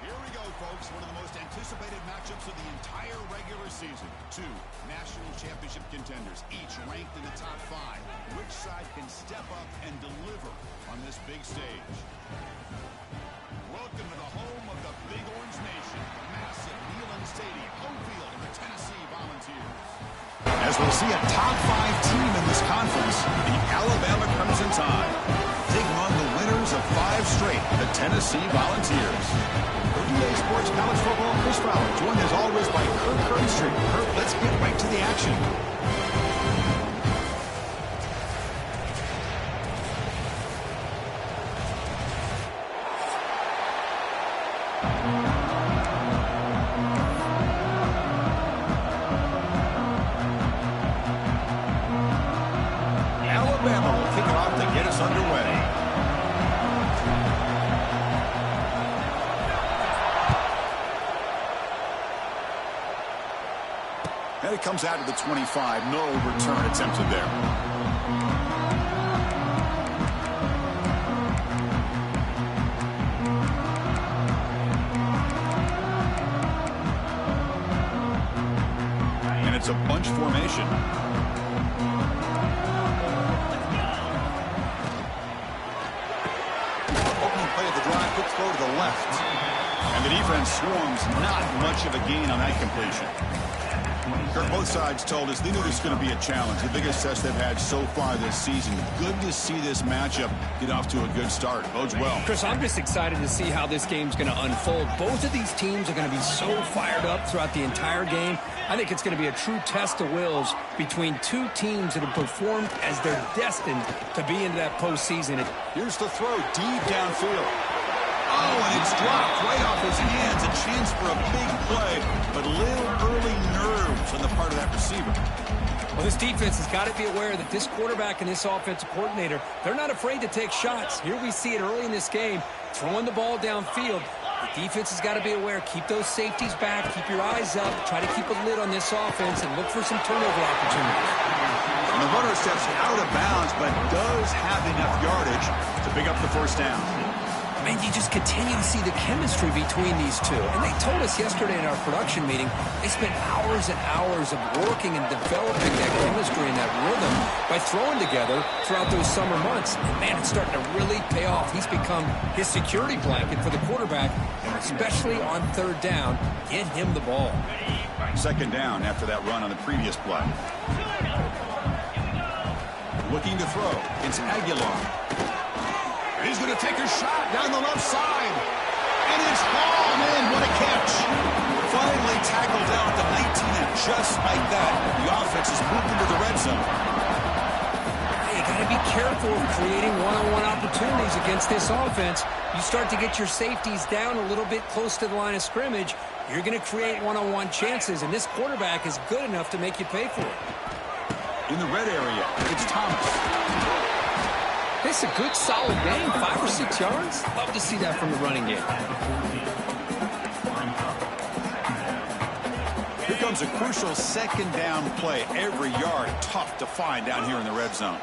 Here we go, folks. One of the most anticipated matchups of the entire regular season. Two national championship contenders, each ranked in the top 5. Which side can step up and deliver on this big stage? Welcome to the home of the Big Orange Nation, the massive Neyland Stadium, home field of the Tennessee Volunteers. As we'll see a top 5 team in this conference, the Alabama Crimson Tide, taking on the winners of 5 straight, the Tennessee Volunteers. For DA Sports College Football, Chris Fowler, joined as always by Kirk Kernstreet. Kirk, let's get right to the action. Alabama will kick it off to get us underway. And it comes out of the 25. No return attempted there. And it's a bunch formation. Opening play of the drive, quick throw to the left. And the defense swarms. Not much of a gain on that completion. Kirk, both sides told us they knew this was going to be a challenge. The biggest test they've had so far this season. Good to see this matchup get off to a good start. Bodes well. Chris, I'm just excited to see how this game's going to unfold. Both of these teams are going to be so fired up throughout the entire game. I think it's going to be a true test of wills between two teams that have performed as they're destined to be into that postseason. Here's the throw deep downfield. Oh, and it's dropped right off his hands. A chance for a big play, but little early nerves on the part of that receiver. Well, this defense has got to be aware that this quarterback and this offensive coordinator, they're not afraid to take shots. Here we see it early in this game, throwing the ball downfield. The defense has got to be aware. Keep those safeties back. Keep your eyes up. Try to keep a lid on this offense and look for some turnover opportunities. And the runner steps out of bounds, but does have enough yardage to pick up the first down. Man, you just continue to see the chemistry between these two. And they told us yesterday in our production meeting, they spent hours and hours of working and developing that chemistry and that rhythm by throwing together throughout those summer months. And man, it's starting to really pay off. He's become his security blanket for the quarterback, and especially on third down, get him the ball. Second down after that run on the previous play. Looking to throw. It's Aguilar. He's going to take a shot down the left side. And it's hauled in. What a catch. Finally tackled down at the 19, and just like that, the offense has moved into the red zone. You got to be careful of creating one-on-one opportunities against this offense. You start to get your safeties down a little bit close to the line of scrimmage, you're going to create one-on-one chances, and this quarterback is good enough to make you pay for it. In the red area, it's Thomas. It's a good, solid game, 5 or 6 yards. Love to see that from the running game. Here comes a crucial second down play. Every yard tough to find down here in the red zone.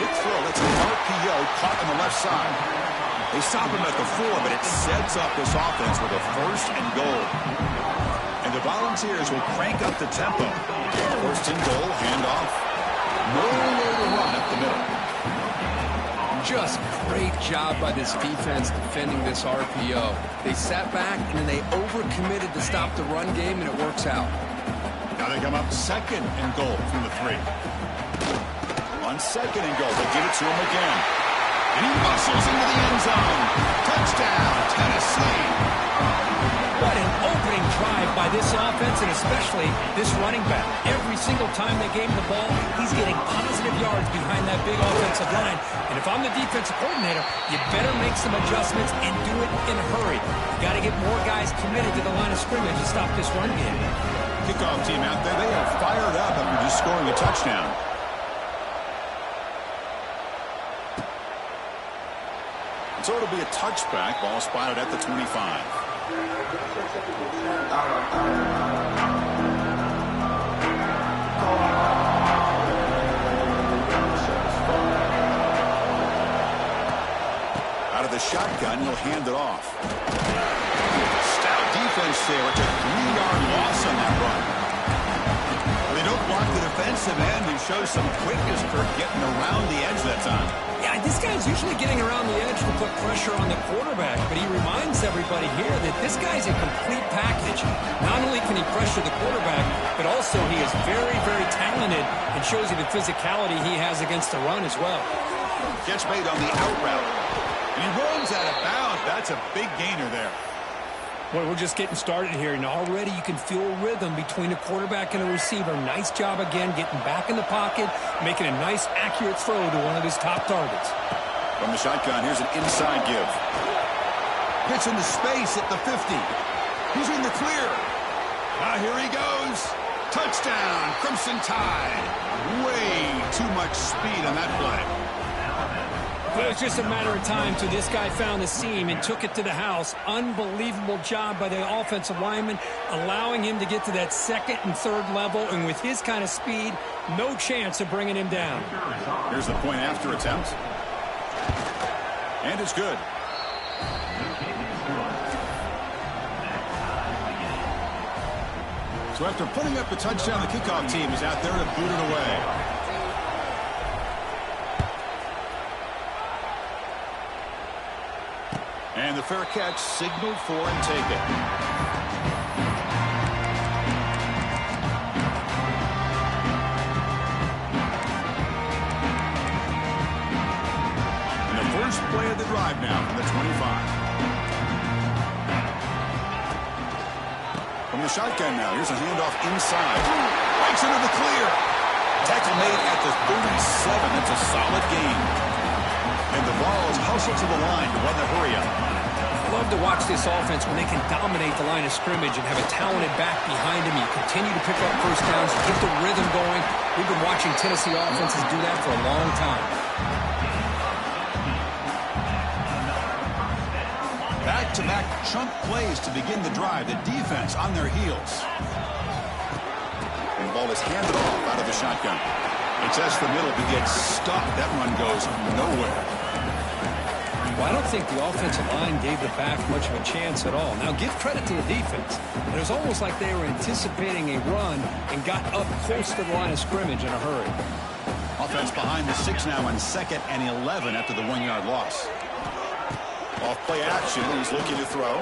Quick throw. That's an RPO caught on the left side. They stop him at the 4, but it sets up this offense with a first and goal. And the Volunteers will crank up the tempo. First and goal, handoff. No way to run up the middle. Just great job by this defense defending this RPO. They sat back, and then they overcommitted to stop the run game, and it works out. Now they come up second and goal from the 3. On second and goal, they give it to him again. And he muscles into the end zone. Touchdown, Tennessee. What an opening drive by this offense, and especially this running back. Every single time they gave him the ball, he's getting positive yards behind that big offensive line. And if I'm the defensive coordinator, you better make some adjustments and do it in a hurry. You got to get more guys committed to the line of scrimmage to stop this run game. Kickoff team out there, they are fired up after just scoring a touchdown. So it'll be a touchback. Ball spotted at the 25. Out of the shotgun. He'll hand it off. Stout defense there. It's a 3-yard loss on that run. Well, they don't block the defensive end. He shows some quickness, Kirk, getting around the edge that time. Yeah, this guy's usually getting around the edge to put pressure on the quarterback, but he reminds everybody here that this guy's a complete package. Not only can he pressure the quarterback, but also he is very, very talented and shows you the physicality he has against the run as well. Catch made on the out route. And he runs out of bounds. That's a big gainer there. Well, we're just getting started here, and already you can feel a rhythm between a quarterback and a receiver. Nice job again getting back in the pocket, making a nice, accurate throw to one of his top targets. From the shotgun, here's an inside give. Pitch into space at the 50. He's in the clear. Now here he goes. Touchdown, Crimson Tide. Way too much speed on that play. Well, it was just a matter of time till this guy found the seam and took it to the house. Unbelievable job by the offensive lineman, allowing him to get to that second and third level. And with his kind of speed, no chance of bringing him down. Here's the point after attempt. And it's good. So after putting up the touchdown, the kickoff team is out there to boot it away. And the fair catch signaled for and taken. And the first play of the drive now from the 25. From the shotgun now, here's a handoff inside. Breaks into the clear. Tackle made at the 37. That's a solid gain. And the Vols hustle to the line to run the hurry up. I love to watch this offense when they can dominate the line of scrimmage and have a talented back behind him. You continue to pick up first downs, get the rhythm going. We've been watching Tennessee offenses do that for a long time. Back-to-back chunk plays to begin the drive. The defense on their heels. And the ball is handed off out of the shotgun. It's as the middle begins stuck. That run goes nowhere. Well, I don't think the offensive line gave the back much of a chance at all. Now, give credit to the defense. It was almost like they were anticipating a run and got up close to the line of scrimmage in a hurry. Offense behind the 6 now on 2nd and 11 after the 1-yard loss. Off play action. He's looking to throw.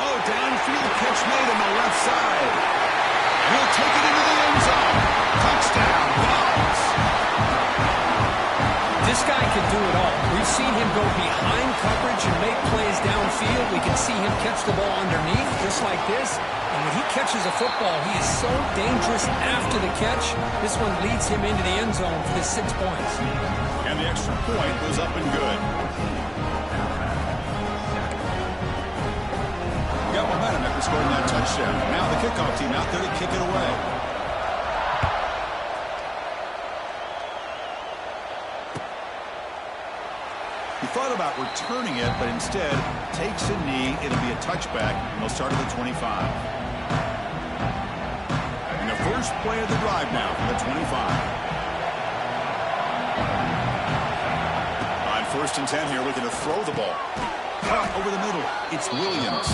Oh, downfield catch made on the left side. He'll take it into the end zone. Touchdown, Vols. This guy can do it all. We've seen him go behind coverage and make plays downfield. We can see him catch the ball underneath just like this. And when he catches a football, he is so dangerous after the catch. This one leads him into the end zone for the 6 points. And the extra point goes up and good. Got momentum after scoring that touchdown. Now the kickoff team out there to kick it away. He thought about returning it, but instead takes a knee. It'll be a touchback. They'll start at the 25. And the first play of the drive now from the 25. On 1st and 10 here, looking to throw the ball. Caught over the middle. It's Williams.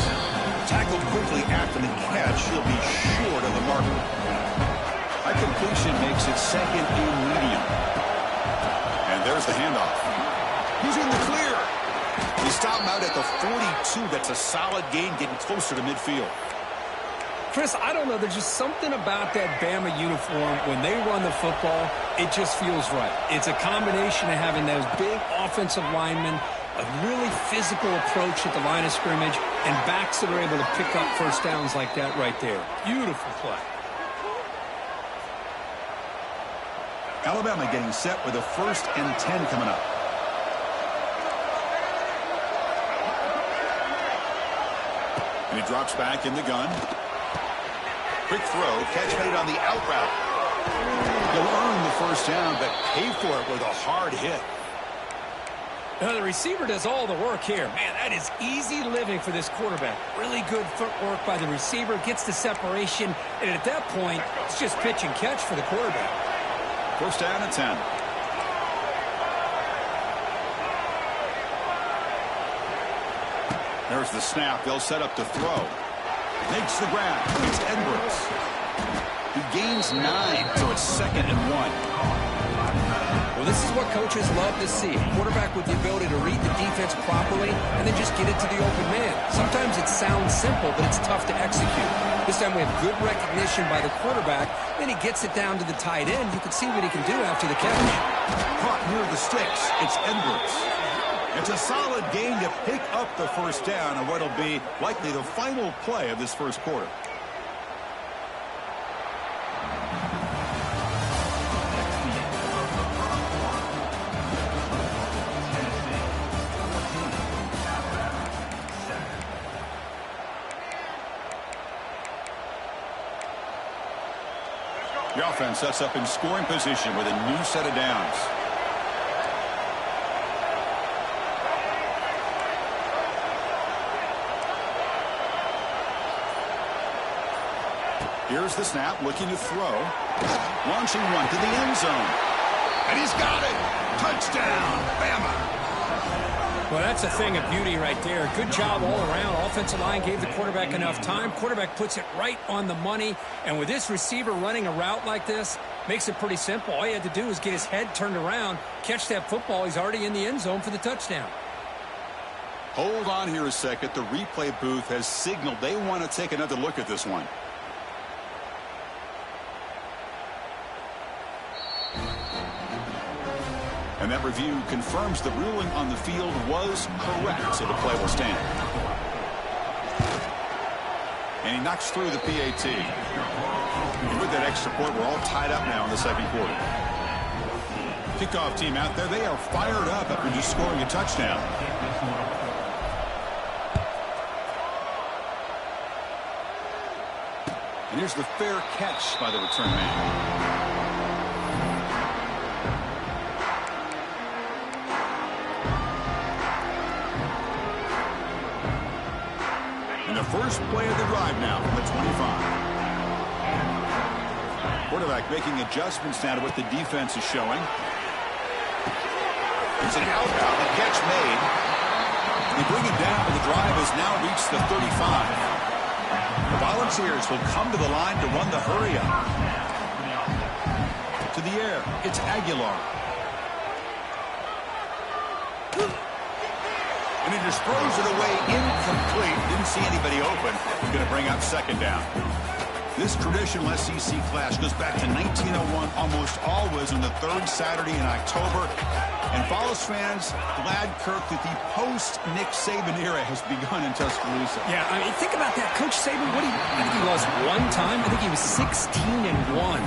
Tackled quickly after the catch. He'll be short of the marker. High completion makes it 2nd and medium. And there's the handoff. He's in the clear. He stopped him out at the 42. That's a solid gain, getting closer to midfield. Chris, I don't know. There's just something about that Bama uniform. When they run the football, it just feels right. It's a combination of having those big offensive linemen, a really physical approach at the line of scrimmage, and backs that are able to pick up first downs like that right there. Beautiful play. Alabama getting set with a 1st and 10 coming up. And he drops back in the gun. Quick throw, catch made on the out route. He'll earn the first down, but pay for it with a hard hit. Now, the receiver does all the work here. Man, that is easy living for this quarterback. Really good footwork by the receiver, gets the separation, and at that point, it's just pitch and catch for the quarterback. First down and 10. There's the snap. They'll set up to throw. Makes the grab. It's Edwards. He gains 9, so it's 2nd and 1. Well, this is what coaches love to see. A quarterback with the ability to read the defense properly and then just get it to the open man. Sometimes it sounds simple, but it's tough to execute. This time we have good recognition by the quarterback. Then he gets it down to the tight end. You can see what he can do after the catch. Caught near the sticks. It's Edwards. It's a solid gain to pick up the first down on what will be likely the final play of this first quarter. The offense sets up in scoring position with a new set of downs. Here's the snap, looking to throw. Launching one to the end zone. And he's got it. Touchdown, Bama. Well, that's a thing of beauty right there. Good job all around. Offensive line gave the quarterback enough time. Quarterback puts it right on the money. And with this receiver running a route like this, makes it pretty simple. All he had to do was get his head turned around, catch that football. He's already in the end zone for the touchdown. Hold on here a second. The replay booth has signaled they want to take another look at this one. And that review confirms the ruling on the field was correct, so the play will stand. And he knocks through the PAT. And with that extra point, we're all tied up now in the second quarter. Kickoff team out there, they are fired up after just scoring a touchdown. And here's the fair catch by the return man. The first play of the drive now from the 25. Quarterback making adjustments now to what the defense is showing. It's an outbound. The catch made. They bring it down, but the drive has now reached the 35. The Volunteers will come to the line to run the hurry up. To the air. It's Aguilar. And he just throws it away incomplete. Didn't see anybody open. He's going to bring up 2nd down. This traditional SEC clash goes back to 1901, almost always on the 3rd Saturday in October. And Vols fans glad, Kirk, that the post-Nick Saban era has begun in Tuscaloosa. Yeah, I mean, think about that. Coach Saban, I think he lost one time. I think he was 16-1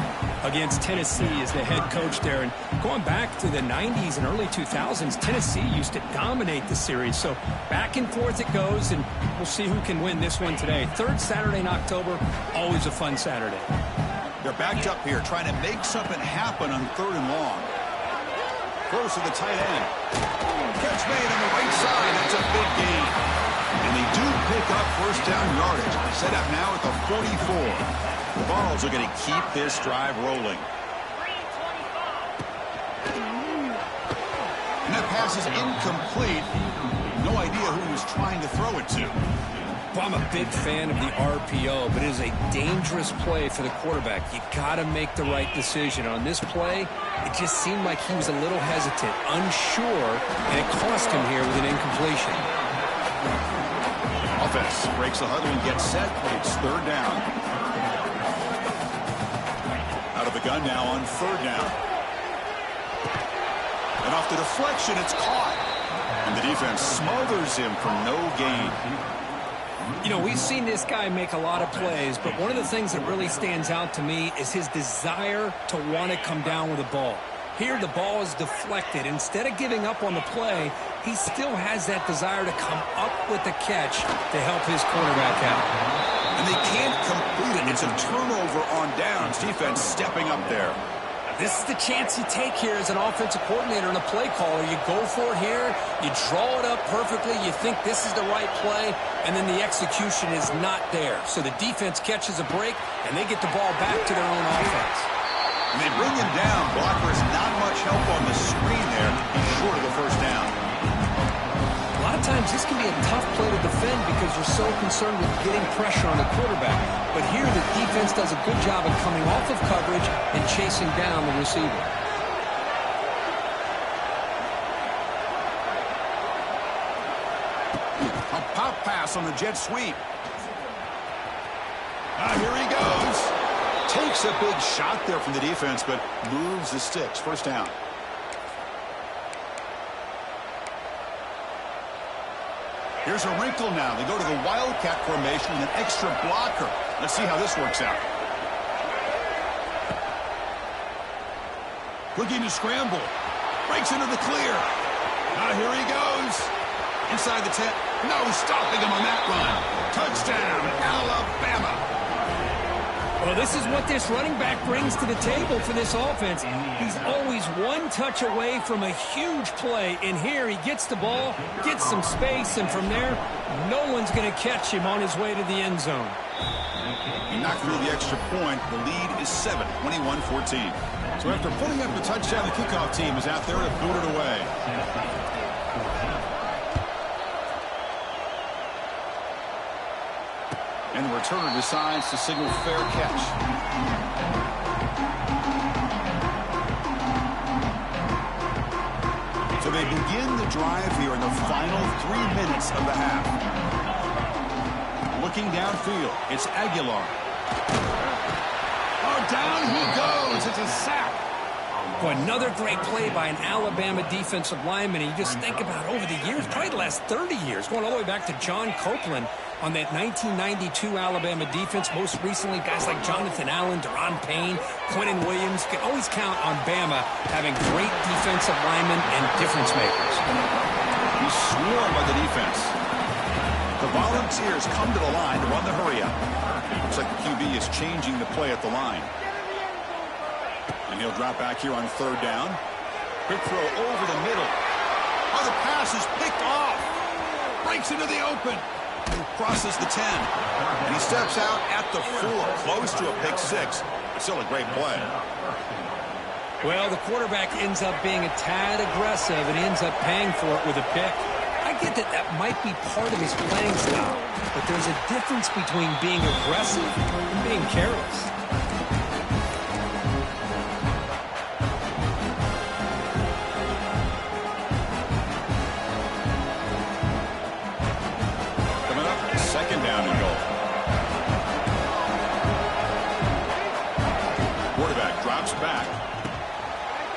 against Tennessee as the head coach there. And going back to the 90s and early 2000s, Tennessee used to dominate the series. So back and forth it goes, and we'll see who can win this one today. 3rd Saturday in October, always a fun Saturday. They're backed up here trying to make something happen on 3rd and long. Close to the tight end. Catch made on the right side. That's a big gain. And they do pick up first down yardage. Set up now at the 44. The Vols are going to keep this drive rolling. And that pass is incomplete. No idea who he was trying to throw it to. Well, I'm a big fan of the RPO, but it is a dangerous play for the quarterback. You got to make the right decision. On this play, it just seemed like he was a little hesitant, unsure, and it cost him here with an incompletion. Offense breaks the huddle and gets set. It's 3rd down. Out of the gun now on 3rd down. And off the deflection, it's caught. And the defense smothers him for no gain. You know, we've seen this guy make a lot of plays, but one of the things that really stands out to me is his desire to want to come down with the ball. Here, the ball is deflected. Instead of giving up on the play, he still has that desire to come up with the catch to help his quarterback out. And they can't complete it. It's a turnover on downs. Defense stepping up there. This is the chance you take here as an offensive coordinator and a play caller. You go for it here, you draw it up perfectly, you think this is the right play, and then the execution is not there. So the defense catches a break, and they get the ball back to their own offense. And they bring him down. Blocker is not much help on the screen there. He's short of the first down. A lot lot of times this can be a tough play to defend because you're so concerned with getting pressure on the quarterback. But here the defense does a good job of coming off of coverage and chasing down the receiver. A pop pass on the jet sweep. Here he goes. Takes a big shot there from the defense, but moves the sticks. First down. Here's a wrinkle now. They go to the Wildcat formation with an extra blocker. Let's see how this works out. Looking to scramble. Breaks into the clear. Here he goes. Inside the 10. No stopping him on that run. Touchdown, Alabama. Well, this is what this running back brings to the table for this offense. He's always one touch away from a huge play. And here he gets the ball, gets some space, and from there, no one's going to catch him on his way to the end zone. He knocked through the extra point. The lead is 7, 21-14. So after putting up a touchdown, the kickoff team is out there to boot it away. And the returner decides to signal fair catch. So they begin the drive here in the final 3 minutes of the half. Looking downfield, it's Aguilar. Oh, down he goes. It's a sack. Boy, another great play by an Alabama defensive lineman. And you just think about over the years, probably the last 30 years, going all the way back to John Copeland on that 1992 Alabama defense. Most recently, guys like Jonathan Allen, Deron Payne, Quentin Williams. Can always count on Bama having great defensive linemen and difference makers. He's swarmed by the defense. The Volunteers come to the line to run the hurry-up. Looks like the QB is changing the play at the line. And he'll drop back here on third down. Quick throw over the middle. Oh, the pass is picked off. Breaks into the open. Crosses the 10. And he steps out at the 4. Close to a pick 6. Still a great play. Well, the quarterback ends up being a tad aggressive and ends up paying for it with a pick. I get that that might be part of his playing style, but there's a difference between being aggressive and being careless. Second down and goal. Quarterback drops back.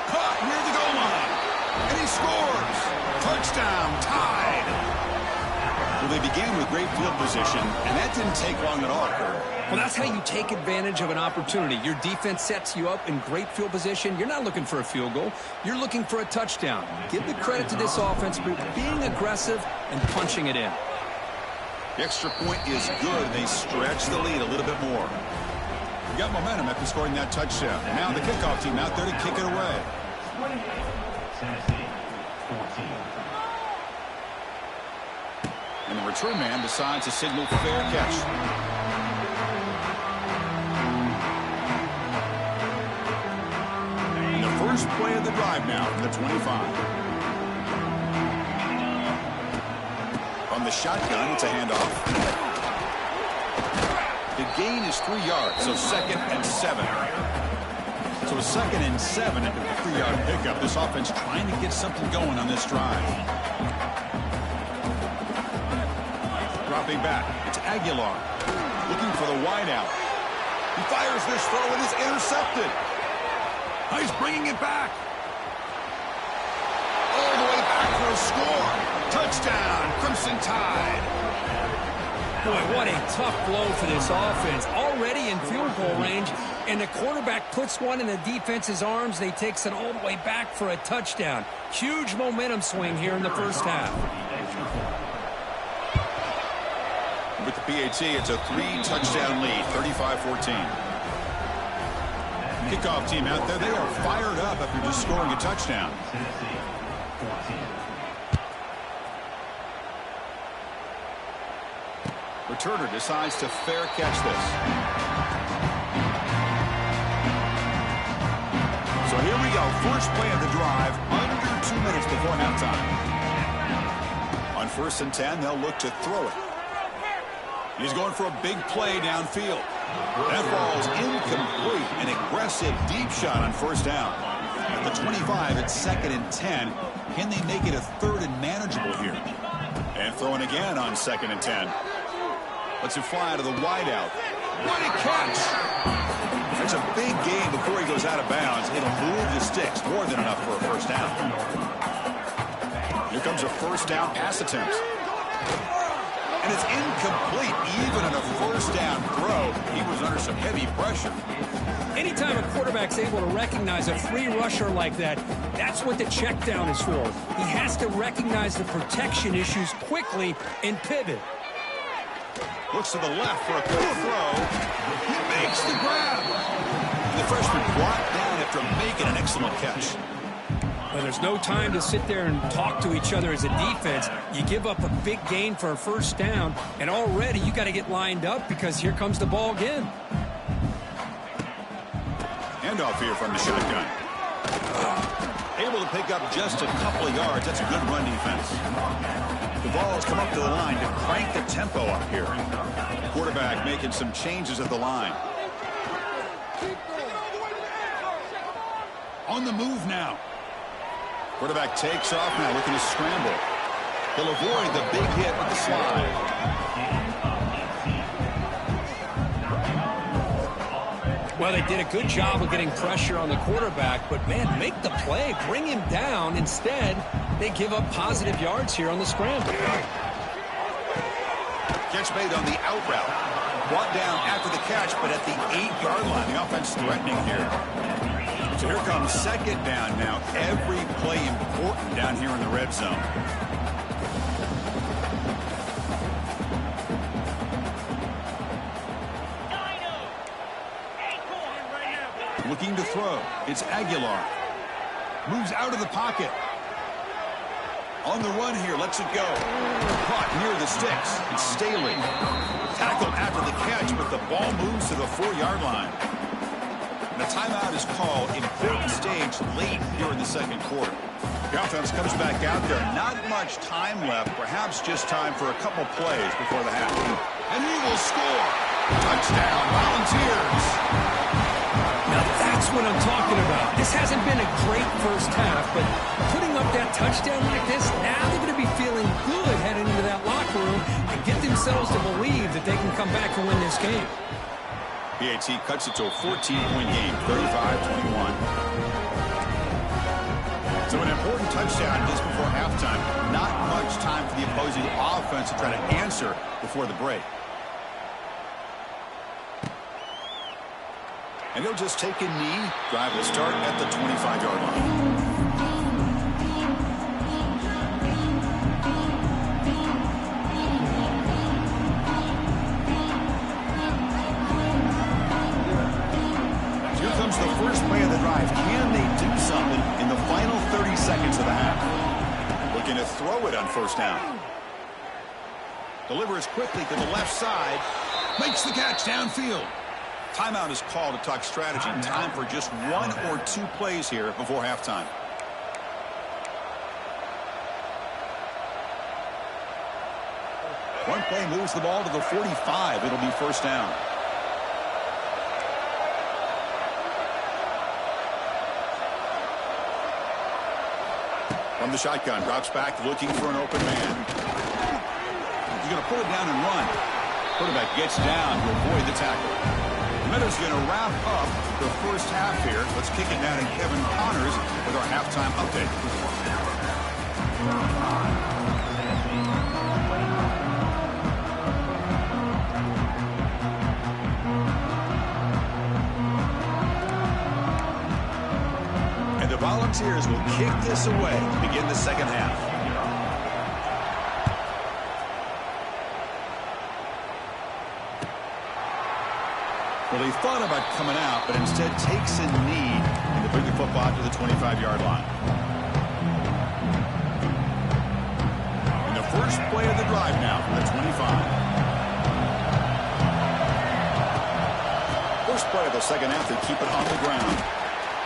Caught near the goal line. And he scores. Touchdown, tied. Well, they began with great field position, and that didn't take long at all, Kurt. Well, that's how you take advantage of an opportunity. Your defense sets you up in great field position. You're not looking for a field goal. You're looking for a touchdown. Give the credit to this offense for being aggressive and punching it in. The extra point is good. They stretch the lead a little bit more. We got momentum after scoring that touchdown. Now the kickoff team out there to kick it away. And the return man decides to signal fair catch. And the first play of the drive now from the 25. On the shotgun, it's a handoff. The gain is 3 yards, so 2nd and 7. So a 2nd and 7 after the 3-yard pickup. This offense trying to get something going on this drive. Dropping back, it's Aguilar. Looking for the wideout. He fires this throw and is intercepted. He's bringing it back. All the way back for a score. Touchdown, Crimson Tide. Boy, what a tough blow for this offense. Already in field goal range, and the quarterback puts one in the defense's arms. They takes it all the way back for a touchdown. Huge momentum swing here in the first half. With the PAT, it's a 3-touchdown lead, 35-14. Kickoff team out there, they are fired up after just scoring a touchdown. Returner decides to fair catch this. So here we go. First play of the drive under 2 minutes before halftime. On On 1st and 10, they'll look to throw it. He's going for a big play downfield. That ball's incomplete. An aggressive deep shot on 1st down. At the 25, it's 2nd and 10. Can they make it a 3rd and manageable here? And throwing again on 2nd and 10. Lets it fly out of the wideout. What a catch! That's a big gain before he goes out of bounds. It'll move the sticks more than enough for a 1st down. Here comes a 1st down pass attempt. And it's incomplete. Even on a 1st down throw, he was under some heavy pressure. Anytime a quarterback's able to recognize a free rusher like that, that's what the check down is for. He has to recognize the protection issues quickly and pivot. Looks to the left for a quick throw. He makes the grab. The freshman brought down after making an excellent catch. Well, there's no time to sit there and talk to each other as a defense. You give up a big gain for a 1st down, and already you got to get lined up because here comes the ball again. Handoff here from the shotgun. Able to pick up just a couple of yards. That's a good run defense. The ball has come up to the line to crank the tempo up here. Quarterback making some changes at the line. On the move now. Quarterback takes off now, looking to scramble. He'll avoid the big hit with the slide. Well, they did a good job of getting pressure on the quarterback, but, man, make the play, bring him down. Instead, they give up positive yards here on the scramble. Catch made on the out route. Brought down after the catch, but at the 8-yard line. The offense threatening here. So here comes 2nd down now. Every play important down here in the red zone. Looking to throw. It's Aguilar. Moves out of the pocket. On the run here, lets it go. Caught near the sticks. It's Staley. Tackled after the catch, but the ball moves to the 4-yard line. And a timeout is called. Important stage late here in the 2nd quarter. The offense comes back out there. Not much time left. Perhaps just time for a couple plays before the half. And he will score. Touchdown, Volunteers. Now that's what I'm talking about. This hasn't been a great 1st half, but putting up that touchdown like this, now they're going to be feeling good heading into that locker room and get themselves to believe that they can come back and win this game. PAT cuts it to a 14-point game, 35-21. So an important touchdown just before halftime. Not much time for the opposing offense to try to answer before the break. And he'll just take a knee. Drive will start at the 25-yard line. Here comes the first play of the drive. Can they do something in the final 30 seconds of the half? Looking to throw it on 1st down. Delivers quickly to the left side. Makes the catch downfield. Timeout is called to talk strategy. Time for just 1 or 2 plays here before halftime. One play moves the ball to the 45. It'll be 1st down. From the shotgun, drops back, looking for an open man. He's going to pull it down and run. Quarterback gets down to avoid the tackle. Meadows going to wrap up the 1st half here. Let's kick it down to Kevin Connors with our halftime update. And the Volunteers will kick this away to begin the 2nd half. Well, he thought about coming out, but instead takes a knee and to bring the football to the 25-yard line. And the first play of the drive now from the 25. First play of the 2nd half, they keep it on the ground.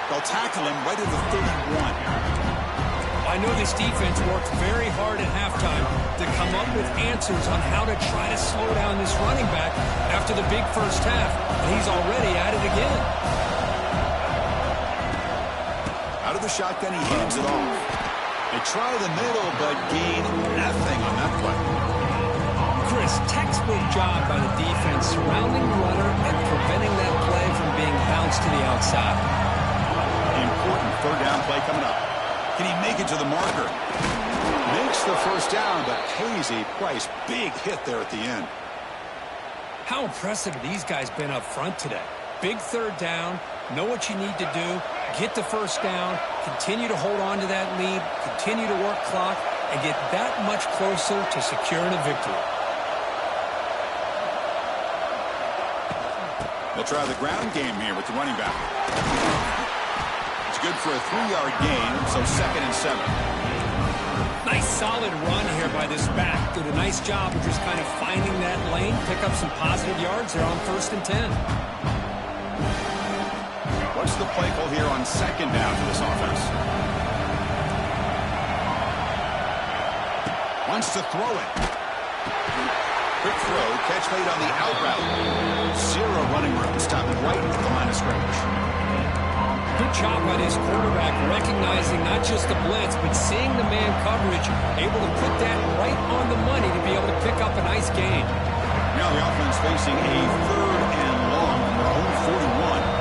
They'll tackle him right at the 31. I know this defense worked very hard at halftime to come up with answers on how to try to slow down this running back after the big first half, and he's already at it again. Out of the shotgun, he hands it off. They try the middle, but gain nothing on that play. Chris, textbook job by the defense surrounding the runner and preventing that play from being bounced to the outside. Important third down play coming up. Can he make it to the marker? Makes the first down, but pays a price. Big hit there at the end. How impressive have these guys been up front today? Big third down, know what you need to do, get the first down, continue to hold on to that lead, continue to work clock, and get that much closer to securing a victory. They'll try the ground game here with the running back. It's good for a 3-yard gain, so 2nd and 7. Nice solid run here by this back. Did a nice job of just kind of finding that lane, pick up some positive yards there on 1st and 10. What's the play call here on 2nd down for this offense? Wants to throw it. Quick throw, catch made on the out route. Zero running room, stopped right at the line of scrimmage. Good job by this quarterback recognizing not just the blitz, but seeing the man coverage, able to put that right on the money to be able to pick up a nice gain. Now the offense facing a 3rd and long on their own 41.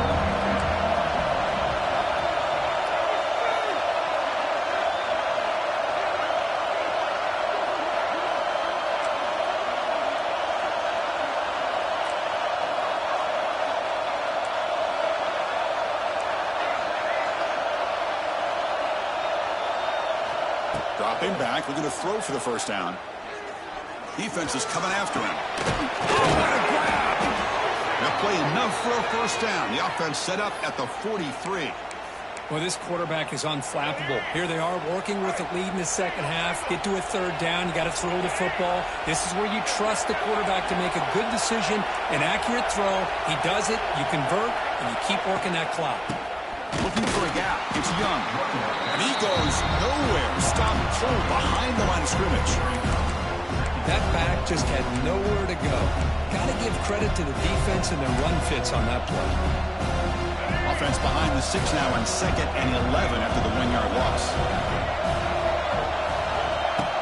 Dropping back, looking to throw for the first down. Defense is coming after him. Oh, what a grab! That play enough for a first down. The offense set up at the 43. Well, this quarterback is unflappable. Here they are working with the lead in the second half. Get to a 3rd down. You got to throw the football. This is where you trust the quarterback to make a good decision, an accurate throw. He does it, you convert, and you keep working that clock. Looking for a gap. It's Young. And he goes nowhere. Stop throw behind the line of scrimmage. That back just had nowhere to go. Got to give credit to the defense and their run fits on that play. Offense behind the 6 now on 2nd and 11 after the 1-yard loss.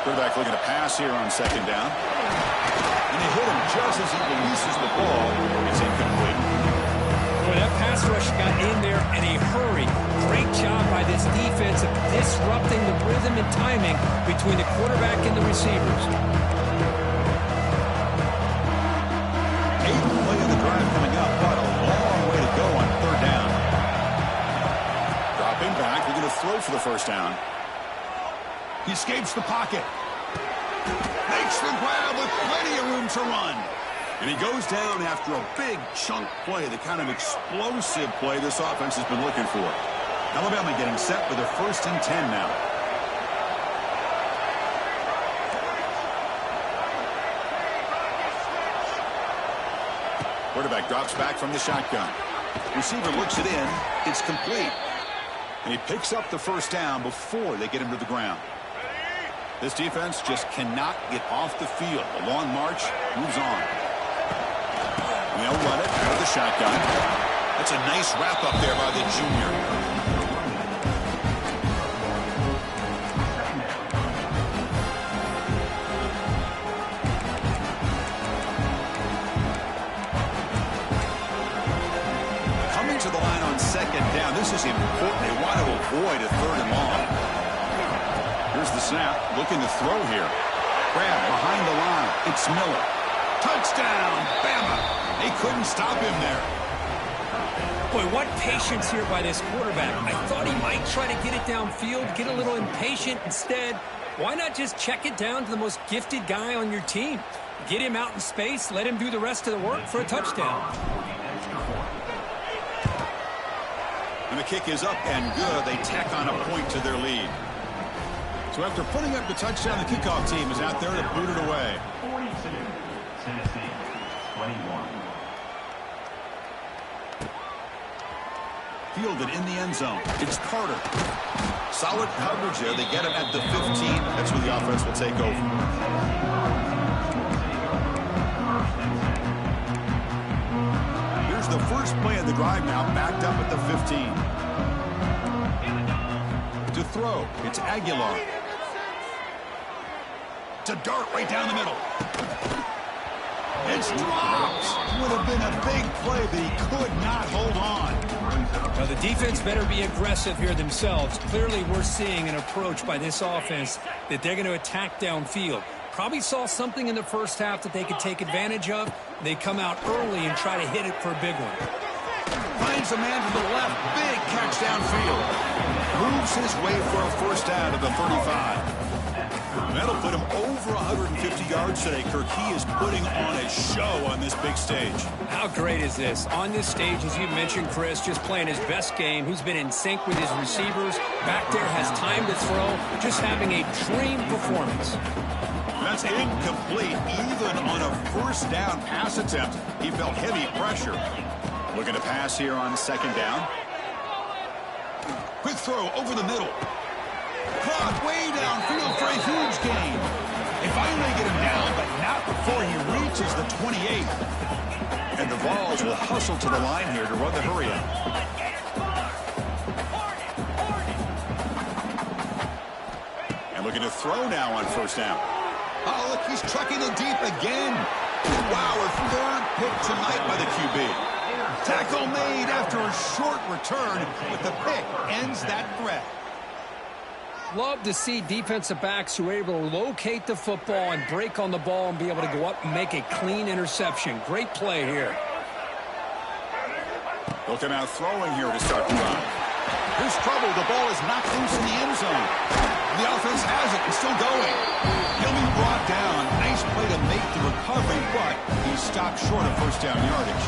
Quarterback looking to pass here on 2nd down. And they hit him just as he releases the ball. It's incomplete. Boy, that pass rush got in there in a hurry. Great job by this defense of disrupting the rhythm and timing between the quarterback and the receivers. 8th play of the drive coming up, but a long way to go on 3rd down. Dropping back, looking to throw for the first down. He escapes the pocket. Makes the grab with plenty of room to run. And he goes down after a big chunk play, the kind of explosive play this offense has been looking for. Alabama getting set with a 1st and 10 now. Quarterback drops back from the shotgun. Receiver looks it in. It's complete. And he picks up the first down before they get him to the ground. This defense just cannot get off the field. The long march moves on. They'll run it out of the shotgun. That's a nice wrap-up there by the junior. Coming to the line on 2nd down. This is important. They want to avoid a 3rd and long. Here's the snap. Looking to throw here. Grab behind the line. It's Miller. Touchdown, Bama. They couldn't stop him there. Boy, what patience here by this quarterback. I thought he might try to get it downfield, get a little impatient. Instead, why not just check it down to the most gifted guy on your team? Get him out in space, let him do the rest of the work for a touchdown. And the kick is up and good. They tack on a point to their lead. So after putting up the touchdown, the kickoff team is out there to boot it away. 42, Tennessee, 21. Fielded in the end zone. It's Carter. Solid coverage there. They get him at the 15. That's where the offense will take over. Here's the first play of the drive now, backed up at the 15. To throw, it's Aguilar. To dart right down the middle. It's dropped. Would have been a big play, but he could not hold on. Now, the defense better be aggressive here themselves. Clearly, we're seeing an approach by this offense that they're going to attack downfield. Probably saw something in the first half that they could take advantage of. They come out early and try to hit it for a big one. Finds a man to the left. Big catch downfield. Moves his way for a first down to the 35. That'll put him over 150 yards today. Kirk, he is putting on a show on this big stage. How great is this? On this stage, as you mentioned, Chris, just playing his best game. He's been in sync with his receivers. Back there, has time to throw. Just having a dream performance. That's incomplete. Even on a first down pass attempt, he felt heavy pressure. Looking to pass here on second down. Quick throw over the middle. Caught way downfield for a huge gain. They finally get him down, but not before he reaches the 28. And the Vols will hustle to the line here to run the hurry up. And looking to throw now on first down. Oh, look, he's trucking it deep again. Wow, a third pick tonight by the QB. Tackle made after a short return, but the pick ends that threat. Love to see defensive backs who are able to locate the football and break on the ball and be able to go up and make a clean interception. Great play here. Looking out throwing here to start the drive. There's trouble. The ball is knocked loose in the end zone. The offense has it and still going. He'll be brought down. Nice play to make the recovery, but he stopped short of first down yardage.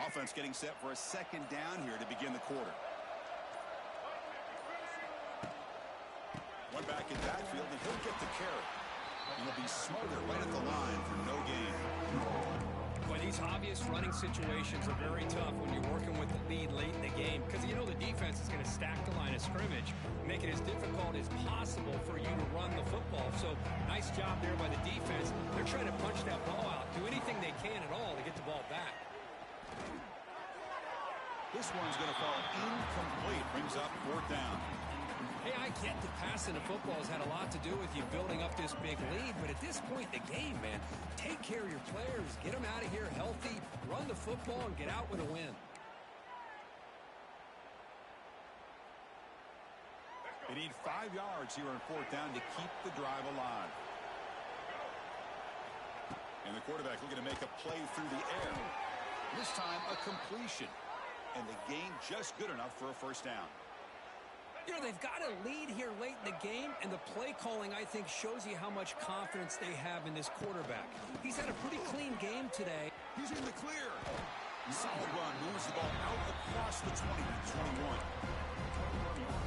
Offense getting set for a second down here to begin the quarter. One back in backfield, and he'll get the carry. He'll be smothered right at the line for no gain. Well, these obvious running situations are very tough when you're working with the lead late in the game because you know the defense is going to stack the line of scrimmage, make it as difficult as possible for you to run the football. So nice job there by the defense. They're trying to punch that ball out, do anything they can at all to get the ball back. This one's going to fall incomplete. Brings up fourth down. Hey, I get that passing the football has had a lot to do with you building up this big lead, but at this point in the game, man, take care of your players, get them out of here healthy, run the football, and get out with a win. They need 5 yards here on fourth down to keep the drive alive. And the quarterback looking to make a play through the air. This time, a completion. And the gain just good enough for a first down. You know, they've got a lead here late in the game, and the play calling, I think, shows you how much confidence they have in this quarterback. He's had a pretty clean game today. He's in the clear. Solid run. Moves the ball out across the 20-21.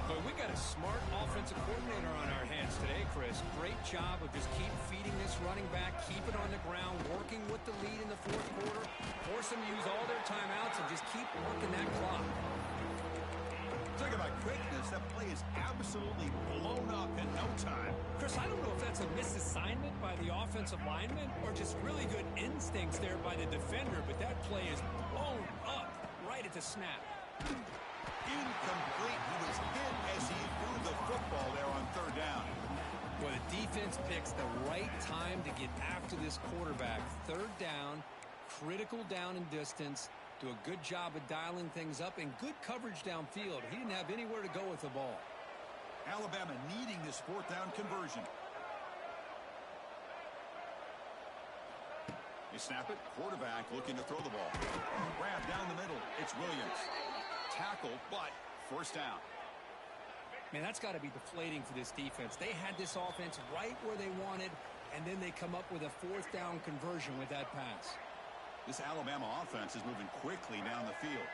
But we got a smart offensive coordinator on our hands today, Chris. Great job of just keep feeding this running back, keep it on the ground, working with the lead in the fourth quarter, force them to use all their timeouts, and just keep working that clock. Talk about quickness. That play is absolutely blown up in no time. Chris, I don't know if that's a misassignment by the offensive lineman or just really good instincts there by the defender, but that play is blown up right at the snap. Incomplete. He was hit as he threw the football there on third down. Well, the defense picks the right time to get after this quarterback. Third down, critical down and distance. Do a good job of dialing things up and good coverage downfield. He didn't have anywhere to go with the ball. Alabama needing this fourth down conversion. They snap it. Quarterback looking to throw the ball. Grab down the middle. It's Williams. Tackle, but first down. Man, that's got to be deflating for this defense. They had this offense right where they wanted. and then they come up with a fourth down conversion with that pass. This Alabama offense is moving quickly down the field.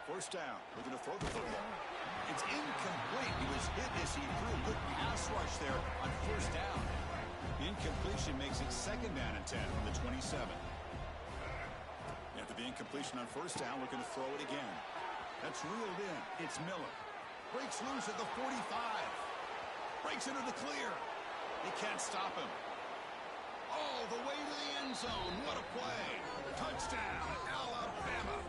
First down. Looking to throw the football. It's incomplete. He was hit as he threw. Good pass rush there on first down. Incompletion makes it second down and 10 from the 27. After the incompletion on first down, looking to throw it again. That's reeled in. It's Miller. Breaks loose at the 45. Breaks into the clear. He can't stop him. All the way to the end zone. What a play. Touchdown, Alabama.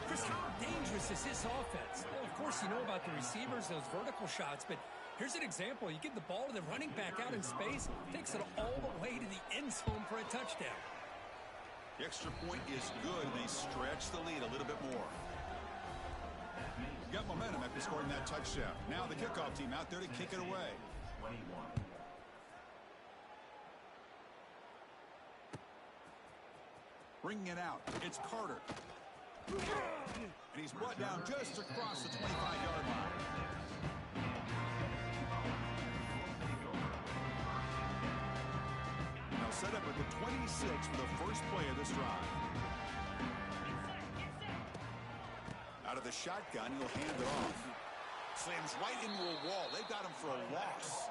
Chris, how dangerous is this offense? Well, of course, you know about the receivers, those vertical shots, but here's an example. You give the ball to the running back out in space, takes it all the way to the end zone for a touchdown. The extra point is good, and they stretch the lead a little bit more. Got momentum after scoring that touchdown. Now the kickoff team out there to kick it away. 21. Bringing it out. It's Carter. And he's brought down just across the 25-yard line. Now set up at the 26 for the first play of this drive. Out of the shotgun, he'll hand it off. Slams right into a wall. They've got him for a loss.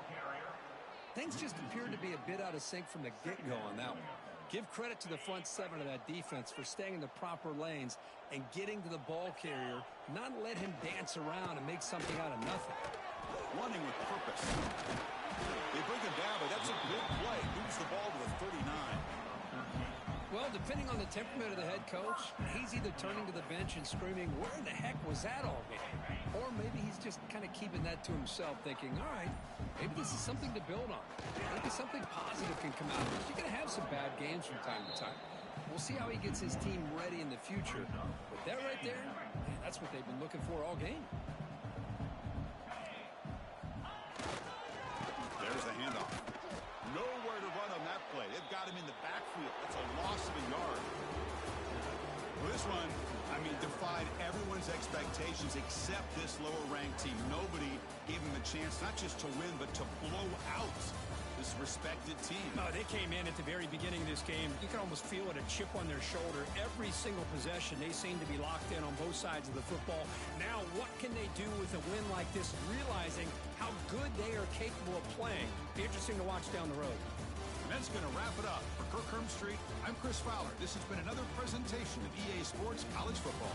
Things just appeared to be a bit out of sync from the get-go on that one. Give credit to the front seven of that defense for staying in the proper lanes and getting to the ball carrier, not let him dance around and make something out of nothing. Running with purpose. They bring him down, but that's a good play. Moves the ball to the 39. Well, depending on the temperament of the head coach, he's either turning to the bench and screaming, where in the heck was that all game? Or maybe he's just kind of keeping that to himself, thinking, all right, maybe this is something to build on. Maybe something positive can come out of this. You're going to have some bad games from time to time. We'll see how he gets his team ready in the future. But that right there, man, that's what they've been looking for all game. There's the handoff. Nowhere to run on that play. They've got him in the backfield. That's a loss of a yard. Well, this one, defied everyone's expectations except this lower-ranked team. Nobody gave him a chance not just to win, but to blow out this respected team. Oh, they came in at the very beginning of this game. You can almost feel it, a chip on their shoulder. Every single possession, they seem to be locked in on both sides of the football. Now, what can they do with a win like this, realizing how good they are capable of playing? Be interesting to watch down the road. And that's going to wrap it up. For Kirk Street, I'm Chris Fowler. This has been another presentation of EA Sports College Football.